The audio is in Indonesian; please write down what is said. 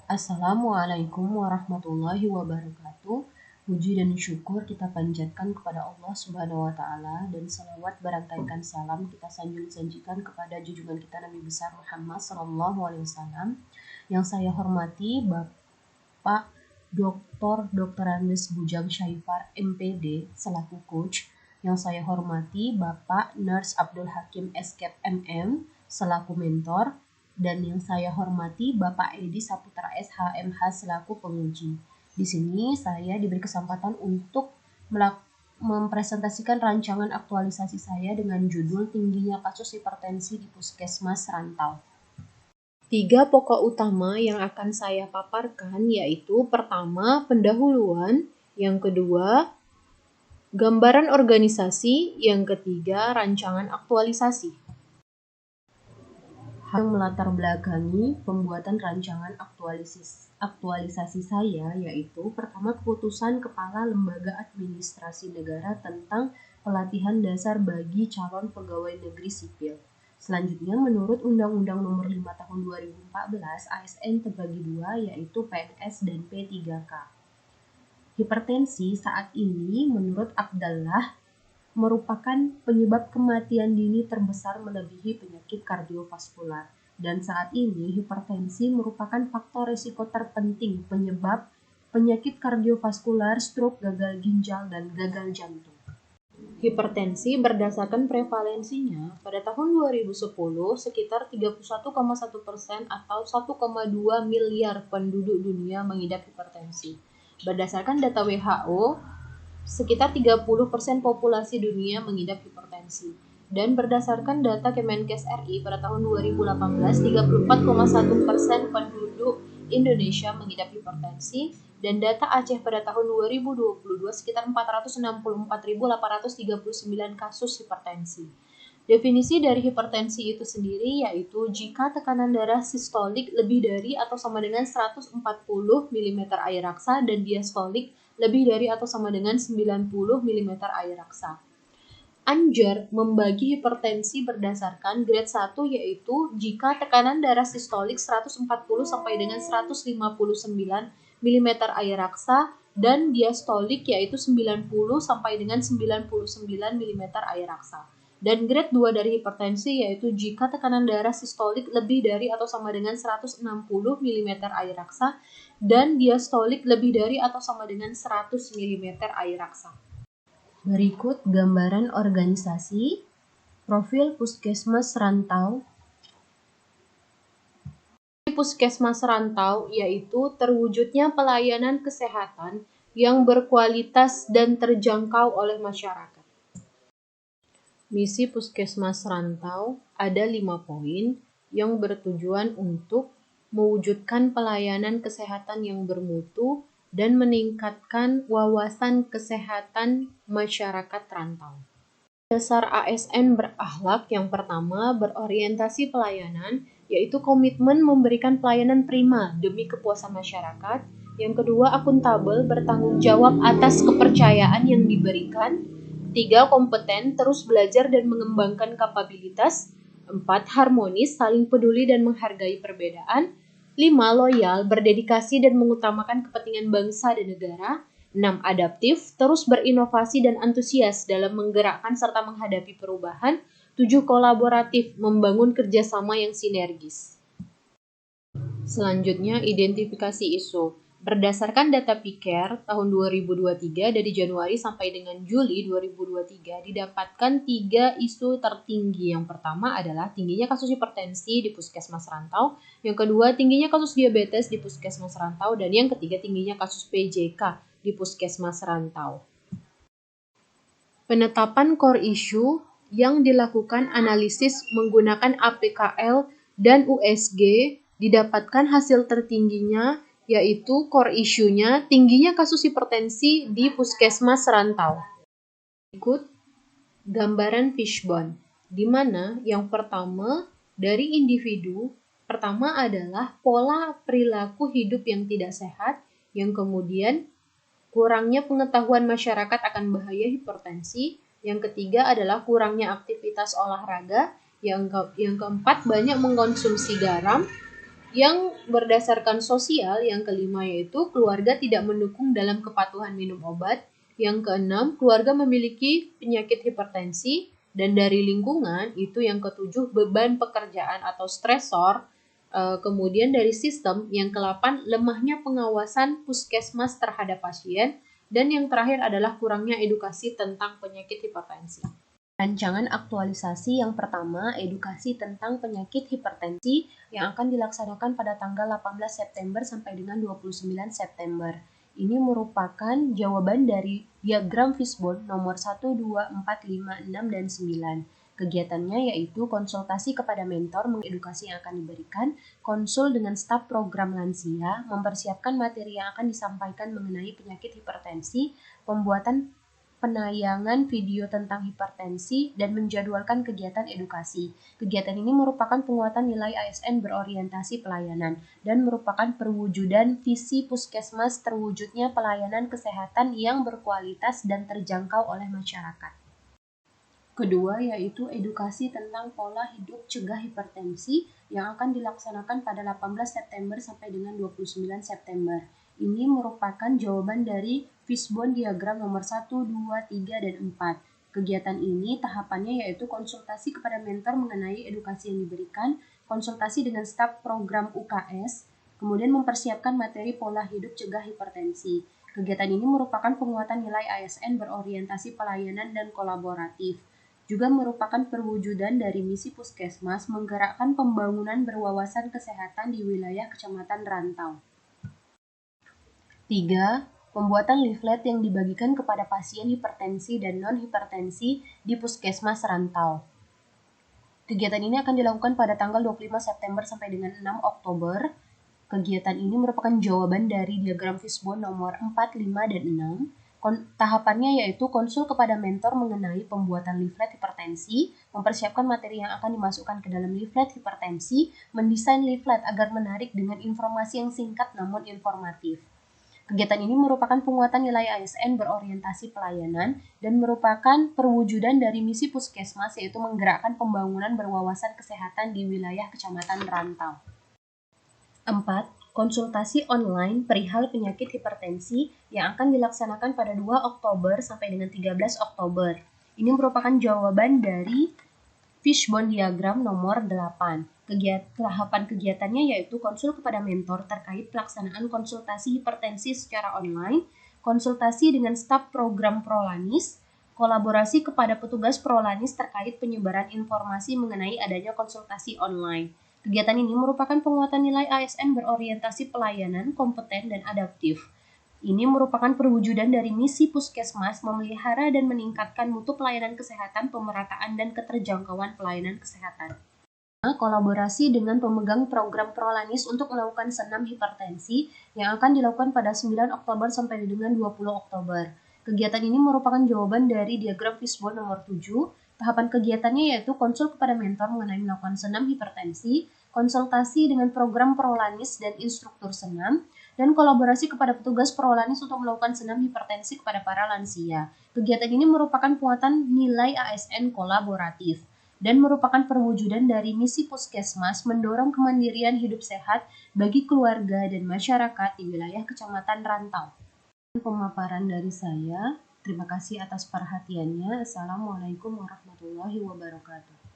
Assalamualaikum warahmatullahi wabarakatuh. Puji dan syukur kita panjatkan kepada Allah Subhanahu wa Ta'ala, dan salawat berantaikan salam kita sanjung-sanjikan kepada junjungan kita Nabi besar Muhammad Sallallahu Alaihi Wasallam. Yang saya hormati Bapak Dr. Andes Bujang Syaifar MPD selaku coach. Yang saya hormati Bapak Nurse Abdul Hakim Eskep MM selaku mentor. Dan yang saya hormati Bapak Edi Saputra SHMH selaku penguji. Di sini saya diberi kesempatan untuk mempresentasikan rancangan aktualisasi saya dengan judul Tingginya Kasus Hipertensi di Puskesmas Rantau. 3 pokok utama yang akan saya paparkan yaitu pertama, pendahuluan, yang kedua, gambaran organisasi, yang ketiga, rancangan aktualisasi. Yang melatar belakangi pembuatan rancangan aktualisasi saya yaitu pertama, keputusan Kepala Lembaga Administrasi Negara tentang pelatihan dasar bagi calon pegawai negeri sipil. Selanjutnya, menurut Undang-Undang Nomor 5 Tahun 2014 ASN terbagi 2 yaitu PNS dan P3K. Hipertensi saat ini menurut Abdallah merupakan penyebab kematian dini terbesar melebihi penyakit kardiovaskular. Dan saat ini hipertensi merupakan faktor risiko terpenting penyebab penyakit kardiovaskular, stroke, gagal ginjal, dan gagal jantung. Hipertensi berdasarkan prevalensinya pada tahun 2010 sekitar 31,1% atau 1,2 miliar penduduk dunia mengidap hipertensi. Berdasarkan data WHO, sekitar 30% populasi dunia mengidap hipertensi. Dan berdasarkan data Kemenkes RI pada tahun 2018, 34,1% penduduk Indonesia mengidap hipertensi, dan data Aceh pada tahun 2022 sekitar 464.839 kasus hipertensi. Definisi dari hipertensi itu sendiri yaitu jika tekanan darah sistolik lebih dari atau sama dengan 140 mm air raksa dan diastolik lebih dari atau sama dengan 90 mm air raksa. Anjar membagi hipertensi berdasarkan grade 1 yaitu jika tekanan darah sistolik 140 sampai dengan 159 mm air raksa dan diastolik yaitu 90 sampai dengan 99 mm air raksa. Dan grade 2 dari hipertensi yaitu jika tekanan darah sistolik lebih dari atau sama dengan 160 mm air raksa dan diastolik lebih dari atau sama dengan 100 mm air raksa. Berikut gambaran organisasi. Profil Puskesmas Rantau. Puskesmas Rantau yaitu terwujudnya pelayanan kesehatan yang berkualitas dan terjangkau oleh masyarakat. Misi Puskesmas Rantau ada 5 poin yang bertujuan untuk mewujudkan pelayanan kesehatan yang bermutu dan meningkatkan wawasan kesehatan masyarakat rantau. Dasar ASN berakhlak yang pertama berorientasi pelayanan, yaitu komitmen memberikan pelayanan prima demi kepuasan masyarakat. Yang kedua, akuntabel, bertanggung jawab atas kepercayaan yang diberikan. 3, kompeten, terus belajar dan mengembangkan kapabilitas. 4, harmonis, saling peduli dan menghargai perbedaan. 5, loyal, berdedikasi dan mengutamakan kepentingan bangsa dan negara. 6, adaptif, terus berinovasi dan antusias dalam menggerakkan serta menghadapi perubahan. 7, kolaboratif, membangun kerjasama yang sinergis. Selanjutnya, identifikasi isu. Berdasarkan data PICARE tahun 2023 dari Januari sampai dengan Juli 2023 didapatkan 3 isu tertinggi. Yang pertama adalah tingginya kasus hipertensi di Puskesmas Rantau, yang kedua tingginya kasus diabetes di Puskesmas Rantau, dan yang ketiga tingginya kasus PJK di Puskesmas Rantau. Penetapan core issue yang dilakukan analisis menggunakan APKL dan USG didapatkan hasil tertingginya yaitu core issue-nya tingginya kasus hipertensi di Puskesmas Rantau. Berikut gambaran fishbone, di mana yang pertama dari individu, pertama adalah pola perilaku hidup yang tidak sehat, yang kemudian kurangnya pengetahuan masyarakat akan bahaya hipertensi, yang ketiga adalah kurangnya aktivitas olahraga, yang keempat banyak mengkonsumsi garam, Yang berdasarkan sosial, yang kelima yaitu keluarga tidak mendukung dalam kepatuhan minum obat. Yang keenam, keluarga memiliki penyakit hipertensi. Dan dari lingkungan, itu yang ketujuh, beban pekerjaan atau stresor. Kemudian dari sistem, yang ke-8, lemahnya pengawasan puskesmas terhadap pasien. Dan yang terakhir adalah kurangnya edukasi tentang penyakit hipertensi. Rancangan aktualisasi yang pertama, edukasi tentang penyakit hipertensi yang akan dilaksanakan pada tanggal 18 September sampai dengan 29 September. Ini merupakan jawaban dari diagram Fishbone nomor 1, 2, 4, 5, 6, dan 9. Kegiatannya yaitu konsultasi kepada mentor mengedukasi yang akan diberikan, konsul dengan staf program lansia, mempersiapkan materi yang akan disampaikan mengenai penyakit hipertensi, pembuatan penayangan video tentang hipertensi, dan menjadwalkan kegiatan edukasi. Kegiatan ini merupakan penguatan nilai ASN berorientasi pelayanan dan merupakan perwujudan visi puskesmas terwujudnya pelayanan kesehatan yang berkualitas dan terjangkau oleh masyarakat. Kedua yaitu edukasi tentang pola hidup cegah hipertensi yang akan dilaksanakan pada 18 September sampai dengan 29 September. Ini merupakan jawaban dari Fishbone diagram nomor 1, 2, 3, dan 4. Kegiatan ini tahapannya yaitu konsultasi kepada mentor mengenai edukasi yang diberikan, konsultasi dengan staf program UKS, kemudian mempersiapkan materi pola hidup cegah hipertensi. Kegiatan ini merupakan penguatan nilai ASN berorientasi pelayanan dan kolaboratif. Juga merupakan perwujudan dari misi puskesmas menggerakkan pembangunan berwawasan kesehatan di wilayah kecamatan rantau. 3. Pembuatan leaflet yang dibagikan kepada pasien hipertensi dan non-hipertensi di puskesmas rantau. Kegiatan ini akan dilakukan pada tanggal 25 September sampai dengan 6 Oktober. Kegiatan ini merupakan jawaban dari diagram Fishbone nomor 4, 5, dan 6. Tahapannya yaitu konsul kepada mentor mengenai pembuatan leaflet hipertensi, mempersiapkan materi yang akan dimasukkan ke dalam leaflet hipertensi, mendesain leaflet agar menarik dengan informasi yang singkat namun informatif. Kegiatan ini merupakan penguatan nilai ASN berorientasi pelayanan dan merupakan perwujudan dari misi puskesmas yaitu menggerakkan pembangunan berwawasan kesehatan di wilayah kecamatan rantau. 4. Konsultasi online perihal penyakit hipertensi yang akan dilaksanakan pada 2 Oktober sampai dengan 13 Oktober. Ini merupakan jawaban dari Fishbone diagram nomor 8. Tahapan kegiatannya yaitu konsul kepada mentor terkait pelaksanaan konsultasi hipertensi secara online, konsultasi dengan staf program Prolanis, kolaborasi kepada petugas Prolanis terkait penyebaran informasi mengenai adanya konsultasi online. Kegiatan ini merupakan penguatan nilai ASN berorientasi pelayanan, kompeten, dan adaptif. Ini merupakan perwujudan dari misi puskesmas memelihara dan meningkatkan mutu pelayanan kesehatan, pemerataan, dan keterjangkauan pelayanan kesehatan. Kolaborasi dengan pemegang program Prolanis untuk melakukan senam hipertensi yang akan dilakukan pada 9 Oktober sampai dengan 20 Oktober. Kegiatan ini merupakan jawaban dari diagram Fishbone nomor 7. Tahapan kegiatannya yaitu konsul kepada mentor mengenai melakukan senam hipertensi, konsultasi dengan program Prolanis dan instruktur senam, dan kolaborasi kepada petugas Prolanis untuk melakukan senam hipertensi kepada para lansia. Kegiatan ini merupakan penguatan nilai ASN kolaboratif dan merupakan perwujudan dari misi puskesmas mendorong kemandirian hidup sehat bagi keluarga dan masyarakat di wilayah kecamatan rantau. Pemaparan dari saya. Terima kasih atas perhatiannya. Assalamualaikum warahmatullahi wabarakatuh.